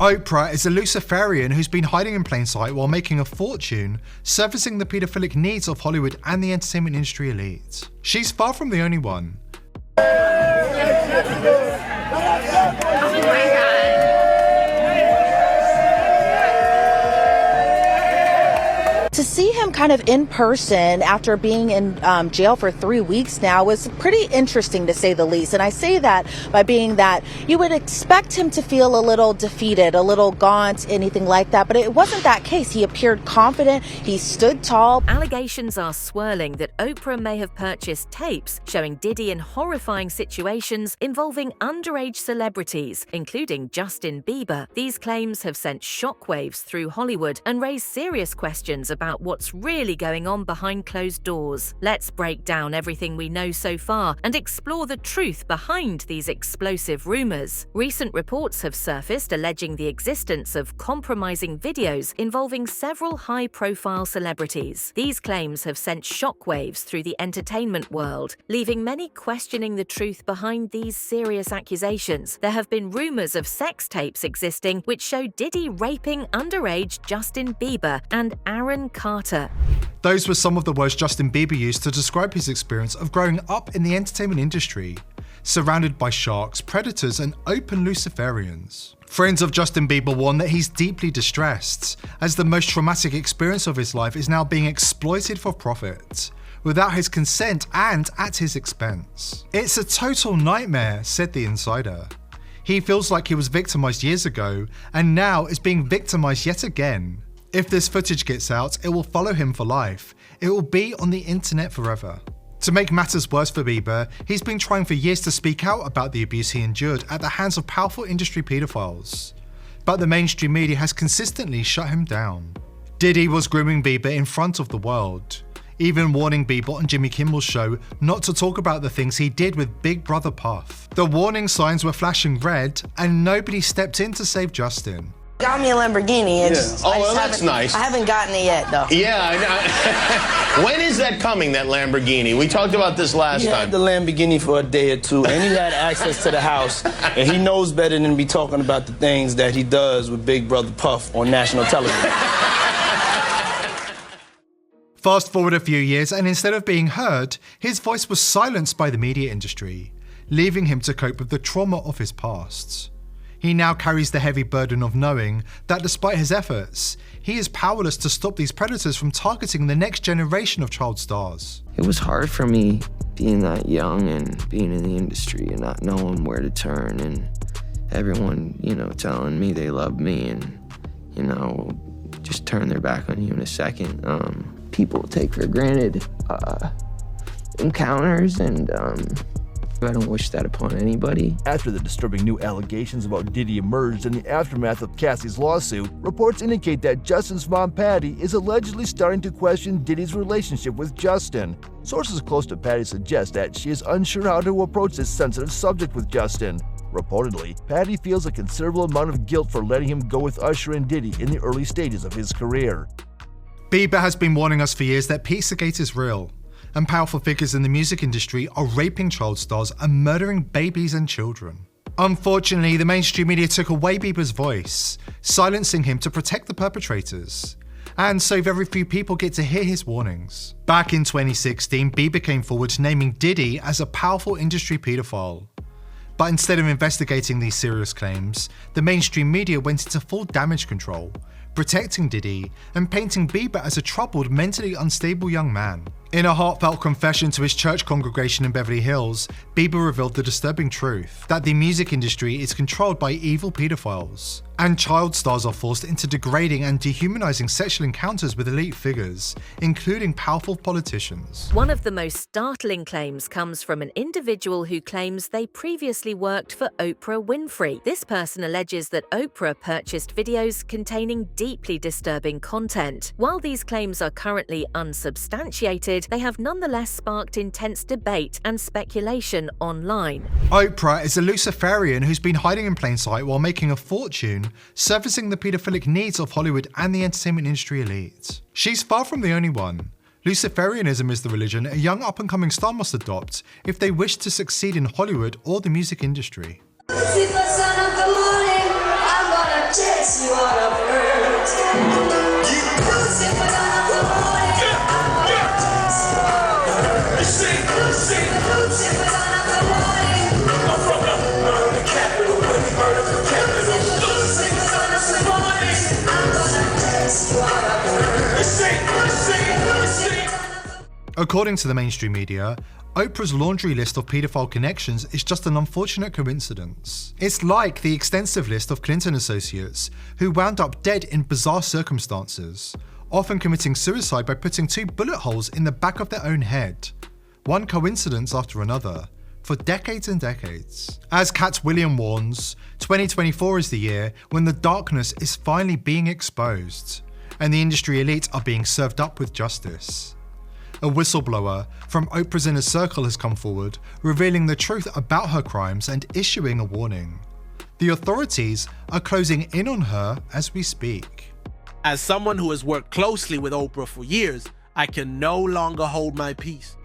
Oprah is a Luciferian who's been hiding in plain sight while making a fortune, servicing the paedophilic needs of Hollywood and the entertainment industry elite. She's far from the only one. To see him kind of in person after being in jail for 3 weeks now was pretty interesting, to say the least. And I say that by being that you would expect him to feel a little defeated, a little gaunt, anything like that. But it wasn't that case. He appeared confident. He stood tall. Allegations are swirling that Oprah may have purchased tapes showing Diddy in horrifying situations involving underage celebrities, including Justin Bieber. These claims have sent shockwaves through Hollywood and raised serious questions about what's really going on behind closed doors. Let's break down everything we know so far and explore the truth behind these explosive rumors. Recent reports have surfaced alleging the existence of compromising videos involving several high-profile celebrities. These claims have sent shockwaves through the entertainment world, leaving many questioning the truth behind these serious accusations. There have been rumors of sex tapes existing which show Diddy raping underage Justin Bieber and Aaron Carter. Those were some of the words Justin Bieber used to describe his experience of growing up in the entertainment industry, surrounded by sharks, predators, and open Luciferians. Friends of Justin Bieber warn that he's deeply distressed, as the most traumatic experience of his life is now being exploited for profit, without his consent and at his expense. "It's a total nightmare," said the insider. He feels like he was victimized years ago, and now is being victimized yet again. If this footage gets out, it will follow him for life. It will be on the internet forever. To make matters worse for Bieber, he's been trying for years to speak out about the abuse he endured at the hands of powerful industry pedophiles. But the mainstream media has consistently shut him down. Diddy was grooming Bieber in front of the world, even warning Bieber on Jimmy Kimmel's show not to talk about the things he did with Big Brother Puff. The warning signs were flashing red, and nobody stepped in to save Justin. Got me a Lamborghini. Oh, that's nice. I haven't gotten it yet, though. Yeah, I know. When is that coming, that Lamborghini? We talked about this last time. He had the Lamborghini for a day or two, and he had access to the house, and he knows better than to be talking about the things that he does with Big Brother Puff on national television. Fast forward a few years, and instead of being heard, his voice was silenced by the media industry, leaving him to cope with the trauma of his past. He now carries the heavy burden of knowing that despite his efforts, he is powerless to stop these predators from targeting the next generation of child stars. It was hard for me being that young and being in the industry and not knowing where to turn, and everyone, telling me they love me and, just turn their back on you in a second. People take for granted encounters, and I don't wish that upon anybody. After the disturbing new allegations about Diddy emerged in the aftermath of Cassie's lawsuit, reports indicate that Justin's mom, Patty, is allegedly starting to question Diddy's relationship with Justin. Sources close to Patty suggest that she is unsure how to approach this sensitive subject with Justin. Reportedly, Patty feels a considerable amount of guilt for letting him go with Usher and Diddy in the early stages of his career. Bieber has been warning us for years that Pizzagate is real, and powerful figures in the music industry are raping child stars and murdering babies and children. Unfortunately, the mainstream media took away Bieber's voice, silencing him to protect the perpetrators. And so very few people get to hear his warnings. Back in 2016, Bieber came forward naming Diddy as a powerful industry pedophile. But instead of investigating these serious claims, the mainstream media went into full damage control, protecting Diddy and painting Bieber as a troubled, mentally unstable young man. In a heartfelt confession to his church congregation in Beverly Hills, Bieber revealed the disturbing truth that the music industry is controlled by evil pedophiles, and child stars are forced into degrading and dehumanizing sexual encounters with elite figures, including powerful politicians. One of the most startling claims comes from an individual who claims they previously worked for Oprah Winfrey. This person alleges that Oprah purchased videos containing deeply disturbing content. While these claims are currently unsubstantiated, they have nonetheless sparked intense debate and speculation online. Oprah is a Luciferian who's been hiding in plain sight while making a fortune, servicing the paedophilic needs of Hollywood and the entertainment industry elite. She's far from the only one. Luciferianism is the religion a young up-and-coming star must adopt if they wish to succeed in Hollywood or the music industry. See the sun of the morning, I'm gonna According to the mainstream media, Oprah's laundry list of paedophile connections is just an unfortunate coincidence. It's like the extensive list of Clinton associates who wound up dead in bizarre circumstances, often committing suicide by putting 2 bullet holes in the back of their own head, one coincidence after another, for decades and decades. As Cat Williams warns, 2024 is the year when the darkness is finally being exposed, and the industry elite are being served up with justice. A whistleblower from Oprah's inner circle has come forward, revealing the truth about her crimes and issuing a warning. The authorities are closing in on her as we speak. As someone who has worked closely with Oprah for years, I can no longer hold my peace.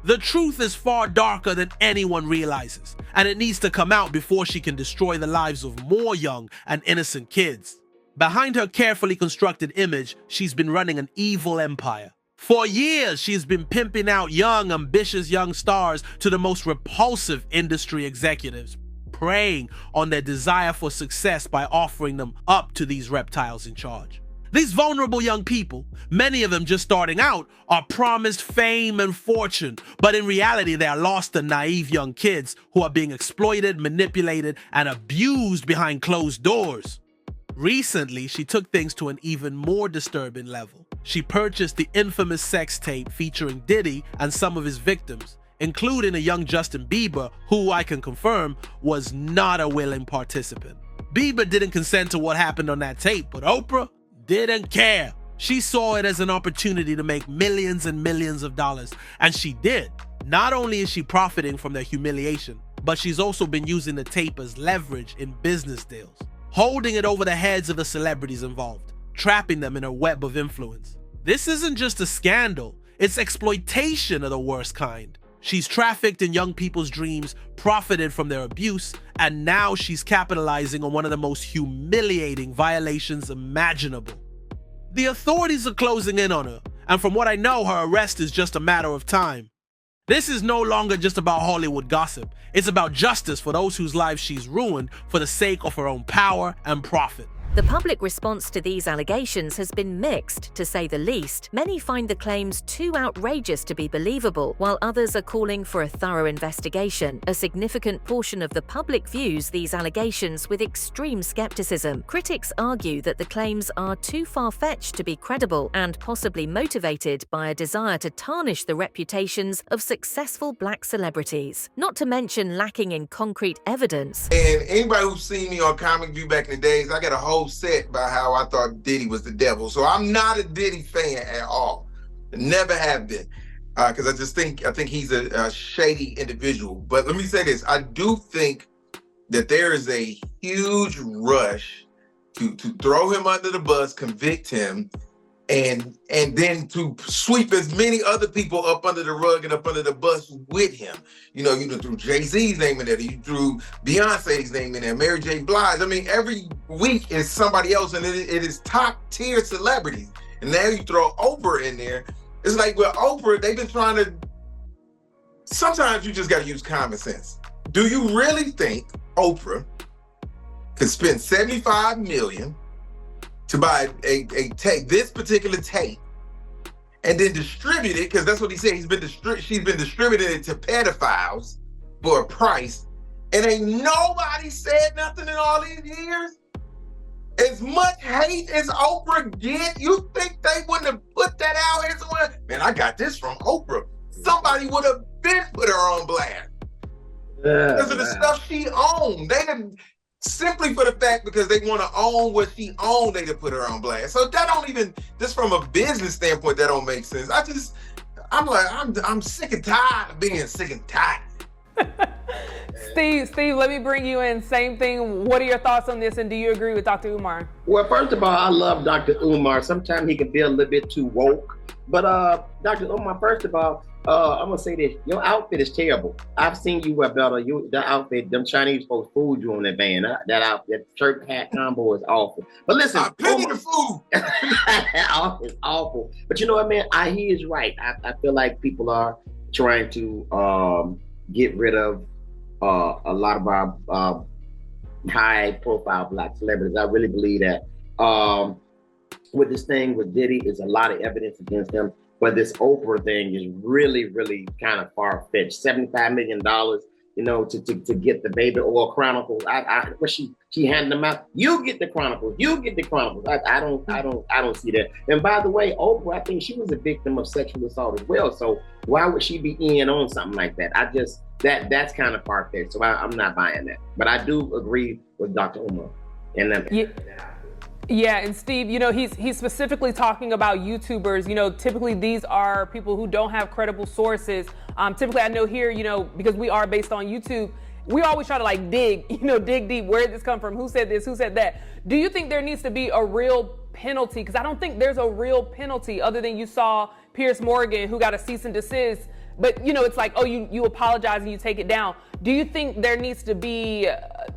The truth is far darker than anyone realizes, and it needs to come out before she can destroy the lives of more young and innocent kids. Behind her carefully constructed image, she's been running an evil empire. For years, she's been pimping out young, ambitious young stars to the most repulsive industry executives, preying on their desire for success by offering them up to these reptiles in charge. These vulnerable young people, many of them just starting out, are promised fame and fortune, but in reality, they are lost and naive young kids who are being exploited, manipulated, and abused behind closed doors. Recently, she took things to an even more disturbing level. She purchased the infamous sex tape featuring Diddy and some of his victims, including a young Justin Bieber, who I can confirm was not a willing participant. Bieber didn't consent to what happened on that tape, but Oprah didn't care. She saw it as an opportunity to make millions and millions of dollars, and she did. Not only is she profiting from their humiliation, but she's also been using the tape as leverage in business deals, holding it over the heads of the celebrities involved, trapping them in a web of influence. This isn't just a scandal, it's exploitation of the worst kind. She's trafficked in young people's dreams, profited from their abuse, and now she's capitalizing on one of the most humiliating violations imaginable. The authorities are closing in on her, and from what I know, her arrest is just a matter of time. This is no longer just about Hollywood gossip. It's about justice for those whose lives she's ruined for the sake of her own power and profit. The public response to these allegations has been mixed, to say the least. Many find the claims too outrageous to be believable, while others are calling for a thorough investigation. A significant portion of the public views these allegations with extreme skepticism. Critics argue that the claims are too far-fetched to be credible and possibly motivated by a desire to tarnish the reputations of successful black celebrities, not to mention lacking in concrete evidence. And anybody who's seen me on Comic View back in the days, I got a whole set by how I thought Diddy was the devil. So I'm not a Diddy fan at all. Never have been. Because I think he's a shady individual. But let me say this. I do think that there is a huge rush to throw him under the bus, convict him, and then to sweep as many other people up under the rug and up under the bus with him. You threw Jay-Z's name in there, you threw Beyonce's name in there, Mary J. Blige. I mean, every week is somebody else, and it is top-tier celebrities. And now you throw Oprah in there. It's like with Oprah, they've been trying to... Sometimes you just got to use common sense. Do you really think Oprah could spend $75 million to buy a tape, this particular tape, and then distribute it, because that's what he said. She's been distributing it to pedophiles for a price, and ain't nobody said nothing in all these years? As much hate as Oprah get, you think they wouldn't have put that out here somewhere? Man, I got this from Oprah. Somebody would have been put her on blast. Because of the stuff she owned. They didn't... Simply for the fact because they want to own what she owned, they put her on blast. So that don't even, just from a business standpoint, that don't make sense. I'm sick and tired of being sick and tired. Steve, let me bring you in. Same thing. What are your thoughts on this, and do you agree with Dr. Umar? Well, first of all, I love Dr. Umar. Sometimes he can be a little bit too woke. But Dr. Umar, first of all, I'm gonna say this: your outfit is terrible. I've seen you wear better. The outfit, them Chinese folks fooled you on that van. That outfit, that shirt, hat combo is awful. But listen, I pity the food. It's awful. But you know what, man? He is right. I feel like people are trying to get rid of a lot of our high-profile black celebrities. I really believe that. With this thing with Diddy, is a lot of evidence against him. But this Oprah thing is really, really kind of far-fetched. $75 million, you know, to get the Baby Oil Chronicles. She handed them out. You get the Chronicles. You get the Chronicles. I don't see that. And by the way, Oprah, I think she was a victim of sexual assault as well. So why would she be in on something like that? That's kind of far-fetched. So I'm not buying that. But I do agree with Dr. Umar. Yeah, and Steve, you know, he's specifically talking about YouTubers. You know, typically these are people who don't have credible sources. Typically, I know here, you know, because we are based on YouTube, we always try to like dig deep. Where did this come from? Who said this? Who said that? Do you think there needs to be a real penalty? Because I don't think there's a real penalty other than you saw Piers Morgan, who got a cease and desist. But, you know, it's like, oh, you apologize and you take it down. Do you think there needs to be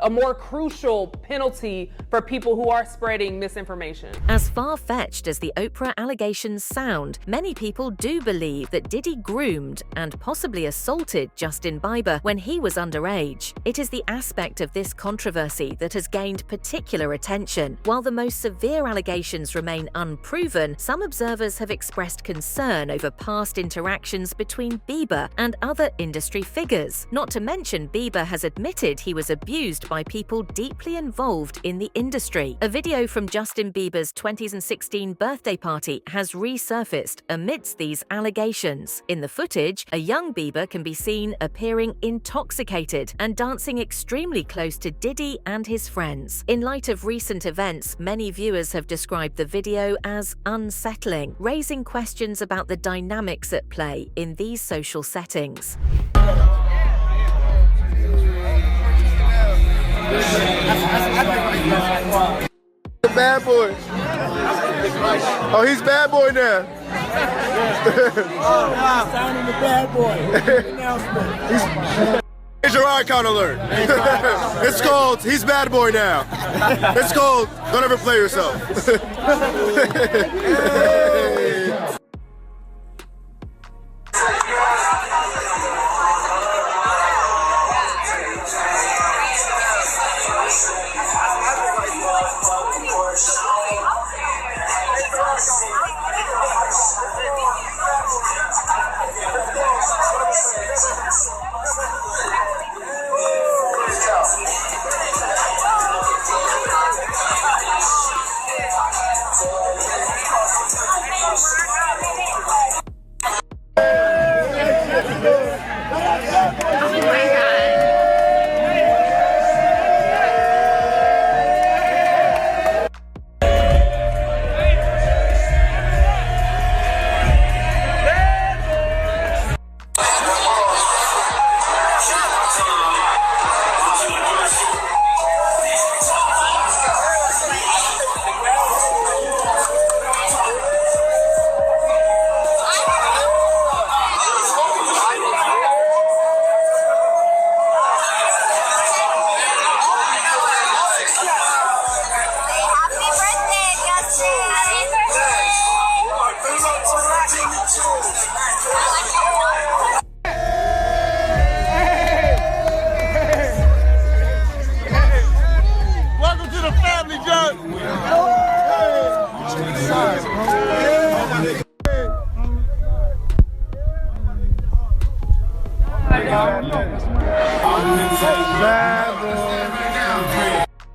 a more crucial penalty for people who are spreading misinformation? As far-fetched as the Oprah allegations sound, many people do believe that Diddy groomed and possibly assaulted Justin Bieber when he was underage. It is the aspect of this controversy that has gained particular attention. While the most severe allegations remain unproven, some observers have expressed concern over past interactions between Bieber and other industry figures. Not to mention, Bieber has admitted he was abused by people deeply involved in the industry. A video from Justin Bieber's 2016 birthday party has resurfaced amidst these allegations. In the footage, a young Bieber can be seen appearing intoxicated and dancing extremely close to Diddy and his friends. In light of recent events, many viewers have described the video as unsettling, raising questions about the dynamics at play in these social settings. The bad boy. Oh, he's bad boy now. Signing the bad boy. Announcement. Major icon alert. It's called He's Bad Boy Now. It's called Don't Ever Play Yourself.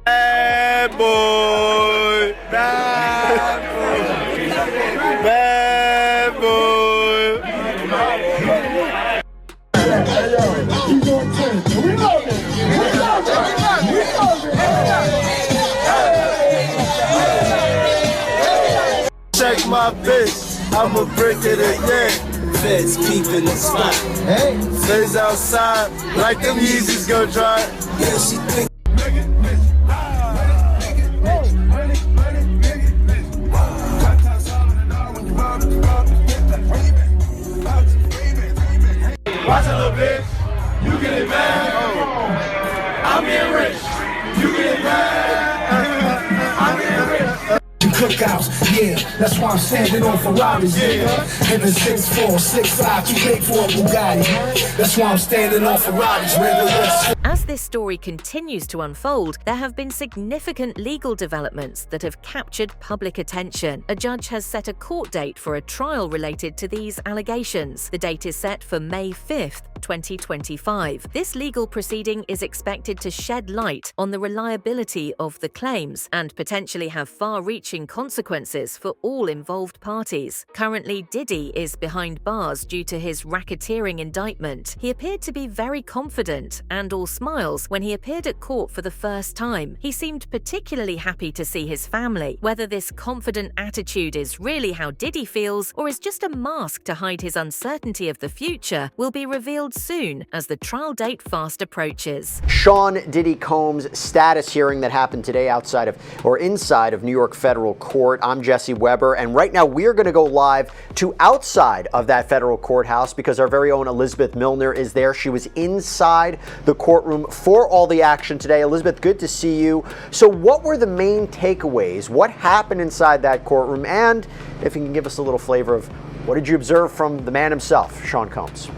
Bad boy. Bad boy. Check my bitch, I'ma break it again. Feds peeping the spot. Hey, Feds outside, like them Yeezys gon' dry. Yeah, she think. Watch a little bitch, you get it mad. I'm getting rich, you get it mad. I'm getting rich. Cookouts, yeah, that's why I'm standing on Ferraris, yeah. In the 6'4", 6'5", too big for a Bugatti. That's why I'm standing on Ferraris, regular. As this story continues to unfold, there have been significant legal developments that have captured public attention. A judge has set a court date for a trial related to these allegations. The date is set for May 5th, 2025. This legal proceeding is expected to shed light on the reliability of the claims and potentially have far-reaching consequences for all involved parties. Currently, Diddy is behind bars due to his racketeering indictment. He appeared to be very confident and all smiles when he appeared at court for the first time. He seemed particularly happy to see his family. Whether this confident attitude is really how Diddy feels or is just a mask to hide his uncertainty of the future will be revealed soon as the trial date fast approaches. Sean Diddy Combs' status hearing that happened today outside of or inside of New York federal court. I'm Jesse Weber, and right now we're going to go live to outside of that federal courthouse because our very own Elizabeth Milner is there. She was inside the courtroom for all the action today. Elizabeth, good to see you. So what were the main takeaways? What happened inside that courtroom? And if you can give us a little flavor of what did you observe from the man himself, Sean Combs?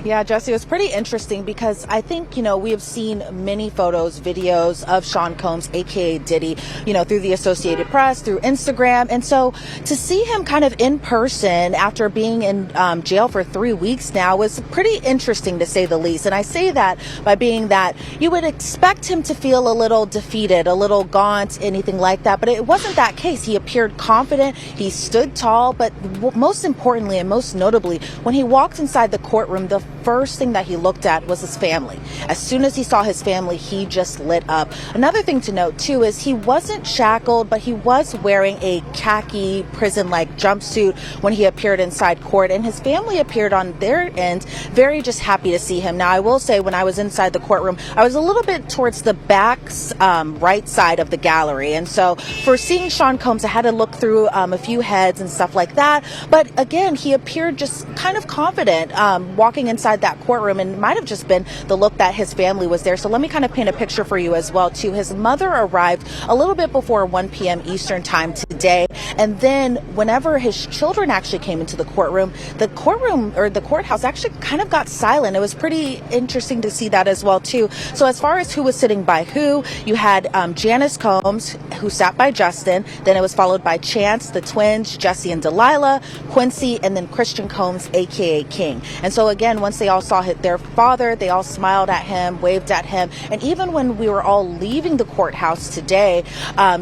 Yeah, Jesse, it was pretty interesting because I think, we have seen many photos, videos of Sean Combs, aka Diddy, through the Associated Press, through Instagram. And so to see him kind of in person after being in jail for 3 weeks now was pretty interesting, to say the least. And I say that by being that you would expect him to feel a little defeated, a little gaunt, anything like that. But it wasn't that case. He appeared confident. He stood tall. But most importantly and most notably, when he walked inside the courtroom, the first thing that he looked at was his family. As soon as he saw his family, he just lit up. Another thing to note too is he wasn't shackled, but he was wearing a khaki prison-like jumpsuit when he appeared inside court, and his family appeared on their end very just happy to see him. Now, I will say when I was inside the courtroom, I was a little bit towards the back right side of the gallery, and so for seeing Sean Combs, I had to look through a few heads and stuff like that. But again, he appeared just kind of confident walking inside that courtroom, and it might have just been the look that his family was there. So let me kind of paint a picture for you as well too. His mother arrived a little bit before 1 p.m. Eastern time today, and then whenever his children actually came into the courtroom or the courthouse actually kind of got silent. It was pretty interesting to see that as well too. So as far as who was sitting by who, you had Janice Combs, who sat by Justin, then it was followed by Chance, the twins, Jesse and Delilah, Quincy, and then Christian Combs, aka King. And so again, once they all saw their father, they all smiled at him, waved at him. And even when we were all leaving the courthouse today,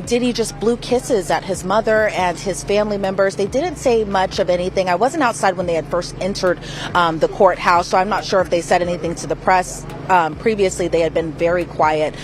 Diddy just blew kisses at his mother and his family members. They didn't say much of anything. I wasn't outside when they had first entered the courthouse, so I'm not sure if they said anything to the press. Previously, they had been very quiet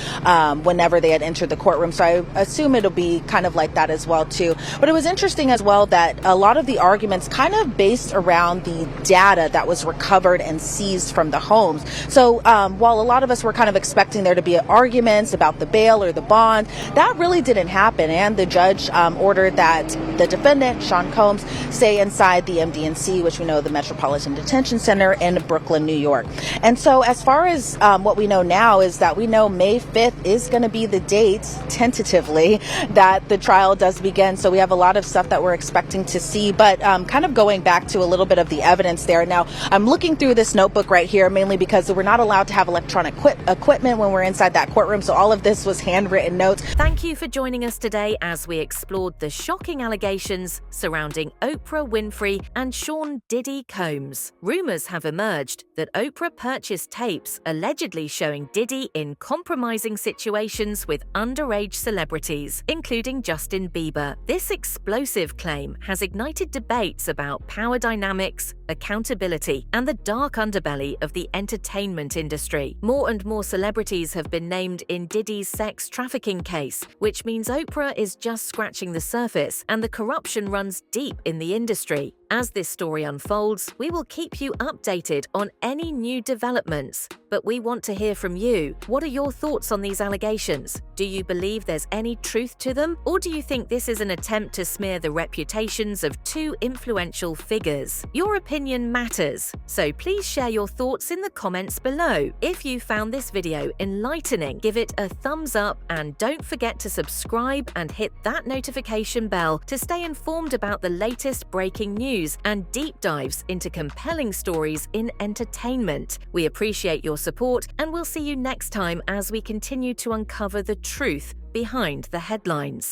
whenever they had entered the courtroom, so I assume it'll be kind of like that as well too. But it was interesting as well that a lot of the arguments kind of based around the data that was recovered and seized from the homes. So while a lot of us were kind of expecting there to be arguments about the bail or the bond, that really didn't happen, and the judge ordered that the defendant, Sean Combs, stay inside the MDNC, which we know the Metropolitan Detention Center in Brooklyn, New York. And so as far as what we know now is that we know May 5th is going to be the date, tentatively, that the trial does begin. So we have a lot of stuff that we're expecting to see, but kind of going back to a little bit of the evidence there. Now, I'm looking through this notebook right here, mainly because we're not allowed to have electronic equipment when we're inside that courtroom. So all of this was handwritten notes. Thank you for joining us today as we explored the shocking allegations surrounding Oprah Winfrey and Sean Diddy Combs. Rumours have emerged that Oprah purchased tapes allegedly showing Diddy in compromising situations with underage celebrities, including Justin Bieber. This explosive claim has ignited debates about power dynamics, accountability, and the dark underbelly of the entertainment industry. More and more celebrities have been named in Diddy's sex trafficking case, which means Oprah is just scratching the surface and the corruption runs deep in the industry. As this story unfolds, we will keep you updated on any new developments, but we want to hear from you. What are your thoughts on these allegations? Do you believe there's any truth to them, or do you think this is an attempt to smear the reputations of two influential figures? Your opinion matters, so please share your thoughts in the comments below. If you found this video enlightening, give it a thumbs up and don't forget to subscribe and hit that notification bell to stay informed about the latest breaking news news and deep dives into compelling stories in entertainment. We appreciate your support, and we'll see you next time as we continue to uncover the truth behind the headlines.